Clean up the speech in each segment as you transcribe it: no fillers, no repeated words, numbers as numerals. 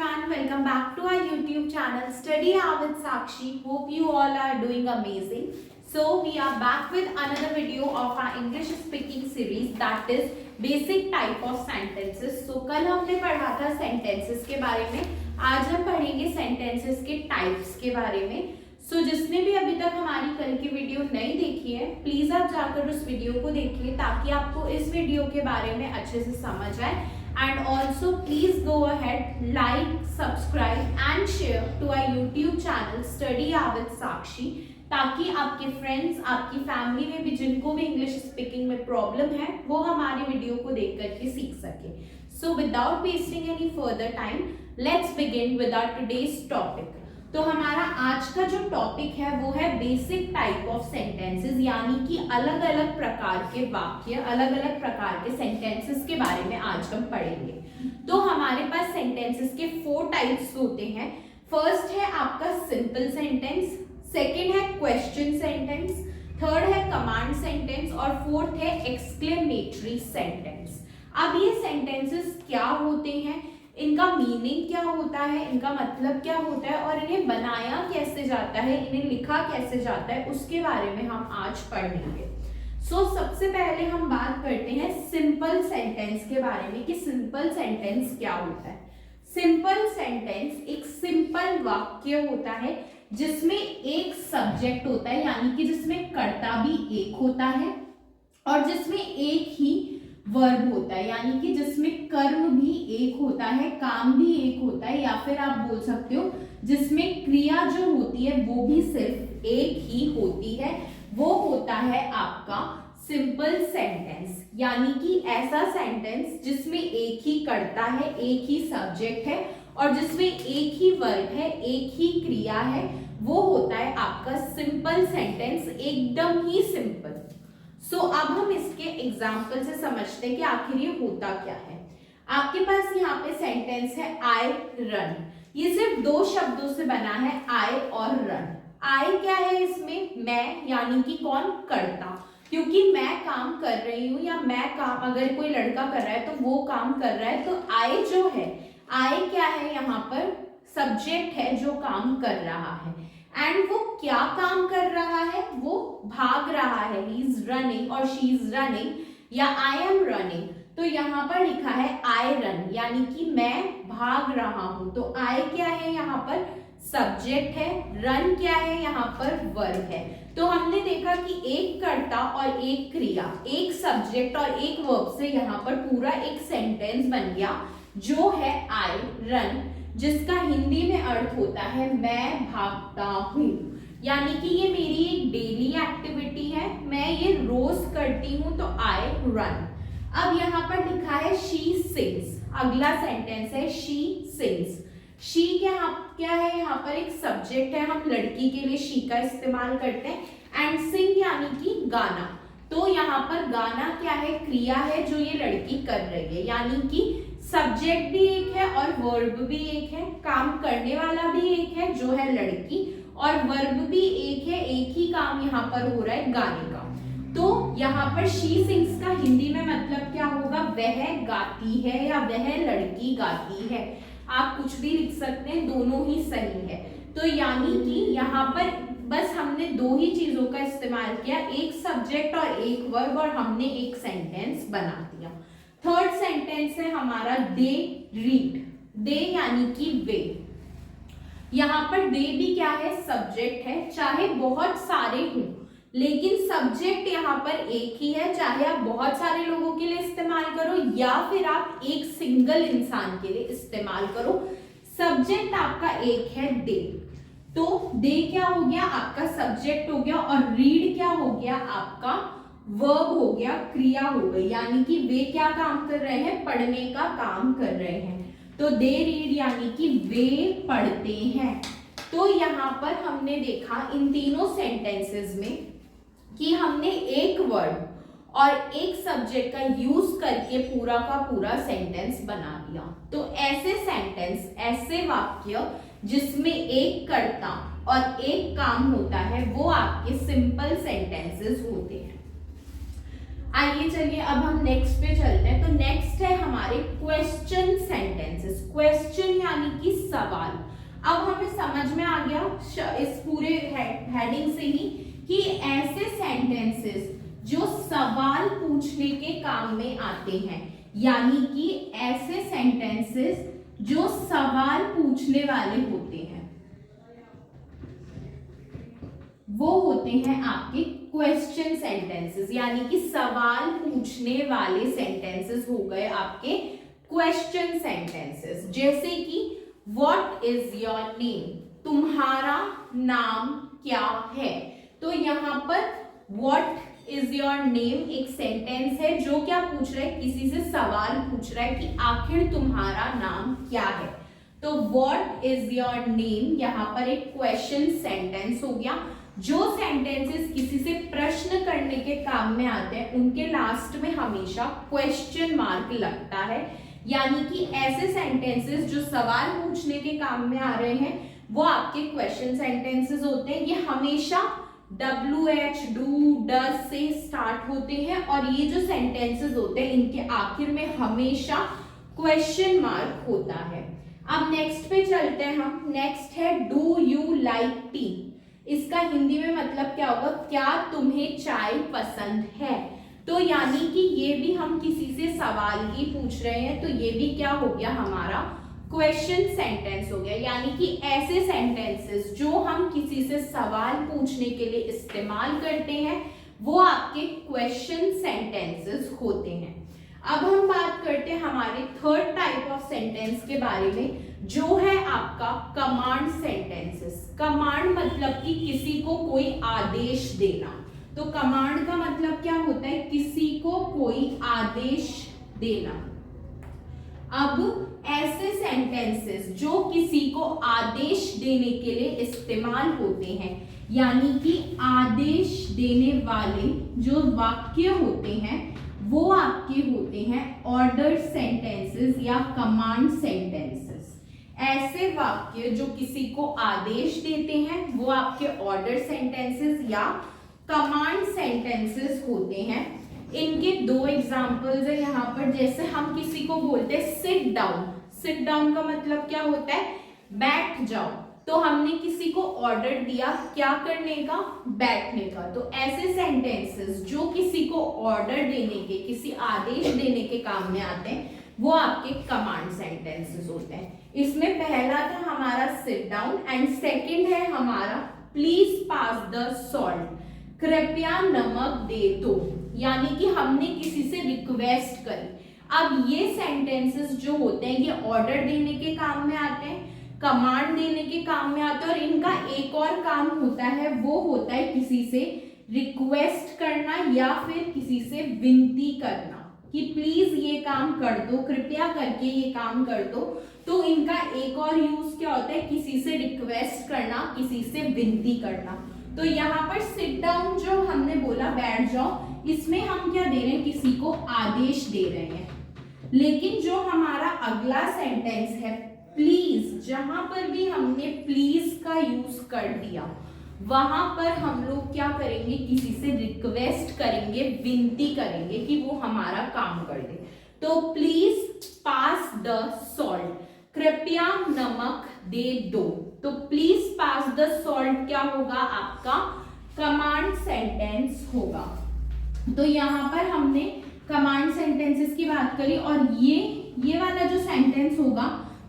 everyone, welcome back to our YouTube channel Study Hour with Sakshi. Hope you all are doing amazing. So we are back with another video of our English speaking series, that is basic type of sentences. So कल हमने पढ़ा था sentences के बारे में, आज हम पढ़ेंगे sentences के types के बारे में. So जिसने भी अभी तक हमारी कल की वीडियो नहीं देखी है, प्लीज आप जाकर उस वीडियो को देखिए ताकि आपको इस वीडियो के बारे में अच्छे से समझ आए. And also please go ahead, like, subscribe and share to our YouTube channel Study Hour with Sakshi, ताकि आपके फ्रेंड्स, आपकी फैमिली में भी जिनको भी इंग्लिश स्पीकिंग में प्रॉब्लम है वो हमारे वीडियो को देख करके सीख सके. So without wasting any further time, let's begin with our today's topic. तो हमारा आज का जो टॉपिक है वो है बेसिक टाइप ऑफ सेंटेंसेस, यानी कि अलग अलग प्रकार के वाक्य, अलग अलग प्रकार के सेंटेंसेस के बारे में आज हम पढ़ेंगे. तो हमारे पास सेंटेंसेस के 4 टाइप्स होते हैं. फर्स्ट है आपका सिंपल सेंटेंस, सेकंड है क्वेश्चन सेंटेंस, थर्ड है कमांड सेंटेंस और फोर्थ है एक्सक्लेमेटरी सेंटेंस. अब ये सेंटेंसेस क्या होते हैं, इनका मीनिंग क्या होता है, इनका मतलब क्या होता है और इन्हें बनाया कैसे जाता है, इन्हें लिखा कैसे जाता है, उसके बारे में हम आज पढ़ेंगे. सो सबसे पहले हम बात करते हैं सिंपल सेंटेंस के बारे में कि सिंपल सेंटेंस क्या होता है. सिंपल सेंटेंस एक सिंपल वाक्य होता है जिसमें एक सब्जेक्ट होता है, यानी कि जिसमें कर्ता भी एक होता है और जिसमें एक ही वर्ब होता है, यानी कि जिसमें कर्म भी एक होता है, काम भी एक होता है, या फिर आप बोल सकते हो जिसमें क्रिया जो होती है वो भी सिर्फ एक ही होती है. वो होता है आपका सिंपल सेंटेंस, यानी कि ऐसा सेंटेंस जिसमें एक ही कर्ता है, एक ही सब्जेक्ट है और जिसमें एक ही वर्ब है, एक ही क्रिया है, वो होता है आपका सिंपल सेंटेंस, एकदम ही सिंपल. सो अब हम इसके एग्जाम्पल से समझते हैं कि आखिर ये होता क्या है. आपके पास यहाँ पे सेंटेंस है आई रन. ये सिर्फ 2 शब्दों से बना है, आई और रन. आई क्या है इसमें, मैं, यानी कि कौन, कर्ता, क्योंकि मैं काम कर रही हूँ या मैं काम, अगर कोई लड़का कर रहा है तो वो काम कर रहा है. तो आई जो है, आई क्या है, यहाँ पर सब्जेक्ट है जो काम कर रहा है. एंड वो क्या काम कर रहा है, वो भाग रहा है, ही इज रनिंग और शी इज रनिंग या आई एम रनिंग. तो यहाँ पर लिखा है आई रन, यानी कि मैं भाग रहा हूं. तो आई क्या है, यहाँ पर सब्जेक्ट है, रन क्या है, यहाँ पर वर्ब है. तो हमने देखा कि एक कर्ता और एक क्रिया, एक सब्जेक्ट और एक वर्ब से यहाँ पर पूरा एक सेंटेंस बन गया जो है आई रन, जिसका हिंदी में अर्थ होता है मैं भागता हूँ. यानी कि ये मेरी एक डेली एक्टिविटी है, मैं ये रोज करती हूँ, तो आई रन. अब यहाँ पर लिखा है शी सिंग्स. अगला सेंटेंस है शी सिंग्स. शी क्या है, यहाँ पर एक सब्जेक्ट है, हम लड़की के लिए शी का इस्तेमाल करते हैं. एंड सिंग यानी कि गाना. तो यहाँ पर गाना क्या है, क्रिया है जो ये लड़की कर रही है, यानी कि सब्जेक्ट भी एक है और वर्ब भी एक है, काम करने वाला भी एक है जो है लड़की और वर्ब भी एक है, एक ही काम यहाँ पर हो रहा है गाने का. तो यहाँ पर शी सिंग्स का हिंदी में मतलब क्या होगा, वह गाती है या वह लड़की गाती है. आप कुछ भी लिख सकते हैं, दोनों ही सही है. तो यानी कि यहाँ पर बस हमने 2 ही चीजों का इस्तेमाल किया, एक सब्जेक्ट और एक वर्ब, और हमने एक सेंटेंस बना दिया. थर्ड सेंटेंस है हमारा दे रीड. दे यानी कि वे. यहाँ पर दे भी क्या है, सब्जेक्ट है, चाहे बहुत सारे हों लेकिन सब्जेक्ट यहाँ पर एक ही है, चाहे आप बहुत सारे लोगों के लिए इस्तेमाल करो या फिर आप एक सिंगल इंसान के लिए इस्तेमाल करो, सब्जेक्ट आपका एक है दे. तो दे क्या हो गया, आपका सब्जेक्ट हो गया, और रीड क्या हो गया, आपका वर्ब हो गया, क्रिया हो गई, यानी कि वे क्या काम कर रहे हैं, पढ़ने का काम कर रहे हैं. तो दे रीड यानी कि वे पढ़ते हैं. तो यहाँ पर हमने देखा इन तीनों सेंटेंसेस में कि हमने एक वर्ब और एक सब्जेक्ट का यूज करके पूरा का पूरा सेंटेंस बना दिया. तो ऐसे सेंटेंस, ऐसे वाक्य जिसमें एक कर्ता और एक काम होता है, वो आपके सिंपल सेंटेंसेस होते हैं. आइए चलिए अब हम नेक्स्ट पे चलते हैं। तो नेक्स्ट है हमारे क्वेश्चन सेंटेंसेस। क्वेश्चन यानी कि सवाल। अब हमें समझ में आ गया इस पूरे हेडिंग से ही कि ऐसे सेंटेंसेस जो सवाल पूछने के काम में आते हैं, यानी कि ऐसे सेंटेंसेस जो सवाल पूछने वाले होते हैं वो होते हैं आपके क्वेश्चन सेंटेंसेस, यानी कि सवाल पूछने वाले सेंटेंसेस हो गए आपके क्वेश्चन सेंटेंसेस। जैसे कि व्हाट इज योर नेम, तुम्हारा नाम क्या है। तो यहाँ पर व्हाट इज योर नेम एक सेंटेंस है जो क्या पूछ रहा है, किसी से सवाल पूछ रहा है कि आखिर तुम्हारा नाम क्या है। तो व्हाट इज योर नेम यहाँ पर एक क्वेश्चन सेंटेंस हो गया। जो सेंटेंसेस किसी से प्रश्न करने के काम में आते हैं उनके लास्ट में हमेशा क्वेश्चन मार्क लगता है, यानी कि ऐसे सेंटेंसेस जो सवाल पूछने के काम में आ रहे हैं वो आपके क्वेश्चन सेंटेंसेस होते हैं। ये हमेशा WH, डू, डज से स्टार्ट होते हैं और ये जो सेंटेंसेस होते हैं इनके आखिर में हमेशा क्वेश्चन मार्क होता है। अब नेक्स्ट पे चलते हैं हम। नेक्स्ट है डू यू लाइक टी। इसका हिंदी में मतलब क्या होगा, क्या तुम्हें चाय पसंद है। तो यानी कि ये भी हम किसी से सवाल ही पूछ रहे हैं, तो ये भी क्या हो गया हमारा क्वेश्चन सेंटेंस हो गया। यानी कि ऐसे सेंटेंसेस जो हम किसी से सवाल पूछने के लिए इस्तेमाल करते हैं वो आपके क्वेश्चन सेंटेंसेस होते हैं। अब हम बात करते हैं हमारे थर्ड टाइप ऑफ सेंटेंस के बारे में, जो है आपका कमांड सेंटेंसेस। कमांड मतलब कि किसी को कोई आदेश देना। तो कमांड का मतलब क्या होता है, किसी को कोई आदेश देना। अब ऐसे सेंटेंसेस जो किसी को आदेश देने के लिए इस्तेमाल होते हैं, यानी कि आदेश देने वाले जो वाक्य होते हैं वो आपके होते हैं ऑर्डर सेंटेंसेस या कमांड सेंटेंसेस। ऐसे वाक्य जो किसी को आदेश देते हैं वो आपके ऑर्डर सेंटेंसेस या कमांड सेंटेंसेस होते हैं। इनके दो एग्जांपल्स है यहाँ पर। जैसे हम किसी को बोलते हैं सिट डाउन। सिट डाउन का मतलब क्या होता है, बैठ जाओ। तो हमने किसी को ऑर्डर दिया क्या करने का, बैठने का। तो ऐसे सेंटेंसेस जो किसी को ऑर्डर देने के, किसी आदेश देने के काम में आते हैं वो आपके कमांड सेंटेंसेस होते हैं। इसमें पहला था हमारा सिट डाउन एंड सेकंड है हमारा प्लीज पास द सॉल्ट, कृपया नमक दे दो। यानी कि हमने किसी से रिक्वेस्ट करी। अब ये सेंटेंसेस जो होते हैं ये ऑर्डर देने के काम में आते हैं, कमांड देने के काम में आते हैं, और इनका एक और काम होता है वो होता है किसी से रिक्वेस्ट करना या फिर किसी से विनती करना कि प्लीज ये काम कर दो, कृपया करके ये काम कर दो। तो इनका एक और यूज क्या होता है, किसी से रिक्वेस्ट करना, किसी से विनती करना। तो यहाँ पर सिट डाउन जो हमने बोला बैठ जाओ, इसमें हम क्या दे रहे हैं, किसी को आदेश दे रहे हैं। लेकिन जो हमारा अगला सेंटेंस है प्लीज, जहां पर भी हमने प्लीज का यूज कर दिया वहां पर हम लोग क्या करेंगे, किसी से रिक्वेस्ट करेंगे, विनती करेंगे कि वो हमारा काम कर दे। तो प्लीज पास द सॉल्ट, कृपया नमक दे दो। तो प्लीज पास द सॉल्ट क्या होगा, आपका कमांड सेंटेंस होगा। तो यहाँ पर हमने कमांड सेंटेंसेस की बात करी, और ये वाला जो सेंटेंस होगा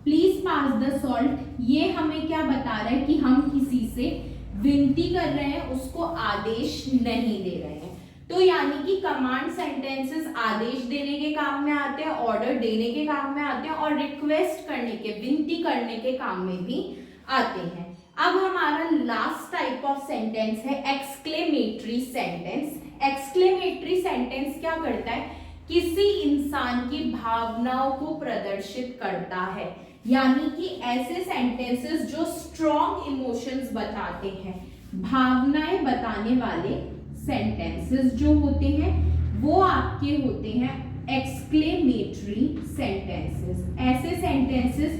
प्लीज पास द सॉल्ट, ये हमें क्या बता रहा है कि हम किसी से विनती कर रहे हैं, उसको आदेश नहीं दे रहे हैं। तो यानी कि कमांड सेंटेंसेस आदेश देने के काम में आते हैं, ऑर्डर देने के काम में आते हैं, और रिक्वेस्ट करने के, विनती करने के काम में भी आते हैं। अब हमारा लास्ट टाइप ऑफ सेंटेंस है एक्सक्लेमेटरी सेंटेंस। एक्सक्लेमेटरी सेंटेंस क्या करता है, किसी इंसान की भावनाओं को प्रदर्शित करता है। यानी कि ऐसे सेंटेंसेस जो स्ट्रॉन्ग इमोशंस बताते हैं, भावनाएं बताने वाले सेंटेंसेस जो होते हैं वो आपके होते हैं एक्सक्लेमेटरी सेंटेंसेस। ऐसे सेंटेंसेस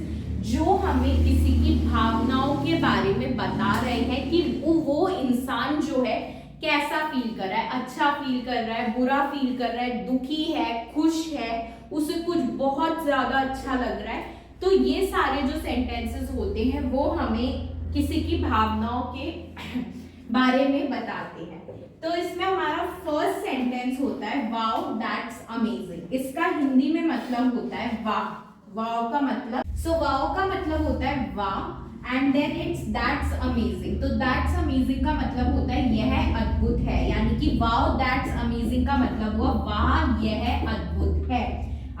जो हमें किसी की भावनाओं के बारे में बता रहे हैं कि वो इंसान जो है कैसा फील कर रहा है, अच्छा फील कर रहा है, बुरा फील कर रहा है, दुखी है, खुश है, उसे कुछ बहुत ज्यादा अच्छा लग रहा है। तो ये सारे जो सेंटेंसेस होते हैं वो हमें किसी की भावनाओं के बारे में बताते हैं। तो इसमें हमारा फर्स्ट सेंटेंस होता है वाओ दैट्स अमेजिंग। इसका हिंदी में मतलब होता है वाह। वाओ का मतलब, वाओ का मतलब होता है वाह, and then it's that's amazing. तो दैट्स अमेजिंग का मतलब होता है यह अद्भुत है, यानी कि वाओ दैट्स अमेजिंग का मतलब हुआ वाह यह अद्भुत है।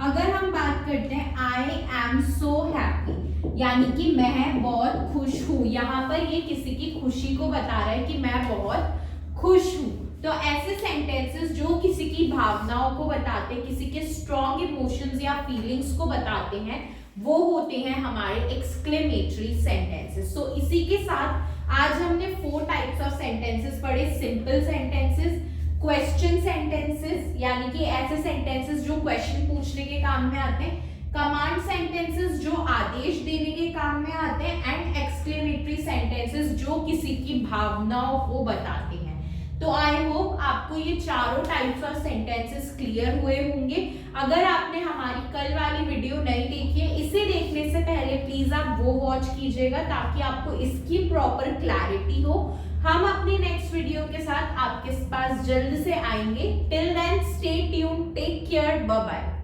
अगर हम बात करते हैं आई एम सो हैप्पी, यानी कि मैं बहुत खुश हूँ, यहाँ पर ये किसी की खुशी को बता रहा है कि मैं बहुत खुश हूँ। तो ऐसे सेंटेंसेस जो किसी की भावनाओं को बताते हैं, किसी के स्ट्रॉन्ग इमोशंस या फीलिंग्स को बताते हैं, वो होते हैं हमारे एक्सक्लेमेटरी सेंटेंसेस। सो इसी के साथ आज हमने 4 टाइप्स ऑफ सेंटेंसेस पढ़े। सिंपल सेंटेंसेस, क्वेश्चन सेंटेंसेस यानी कि ऐसे सेंटेंसेस जो क्वेश्चन पूछने के काम में आते हैं, कमांड सेंटेंसेस जो आदेश देने के काम में आते हैं, एंड एक्सक्लेमेटरी सेंटेंसेस जो किसी की भावनाओं को बताते हैं। तो आई होप आपको ये चारों टाइप्स ऑफ सेंटेंसेस क्लियर हुए होंगे। अगर आपने हमारी कल वाली वीडियो नहीं देखी है, इसे देखने से पहले प्लीज आप वो वॉच कीजिएगा ताकि आपको इसकी प्रॉपर क्लैरिटी हो। हम अपनी नेक्स्ट वीडियो के साथ आपके पास जल्द से आएंगे। Till then stay tuned, take care, bye bye.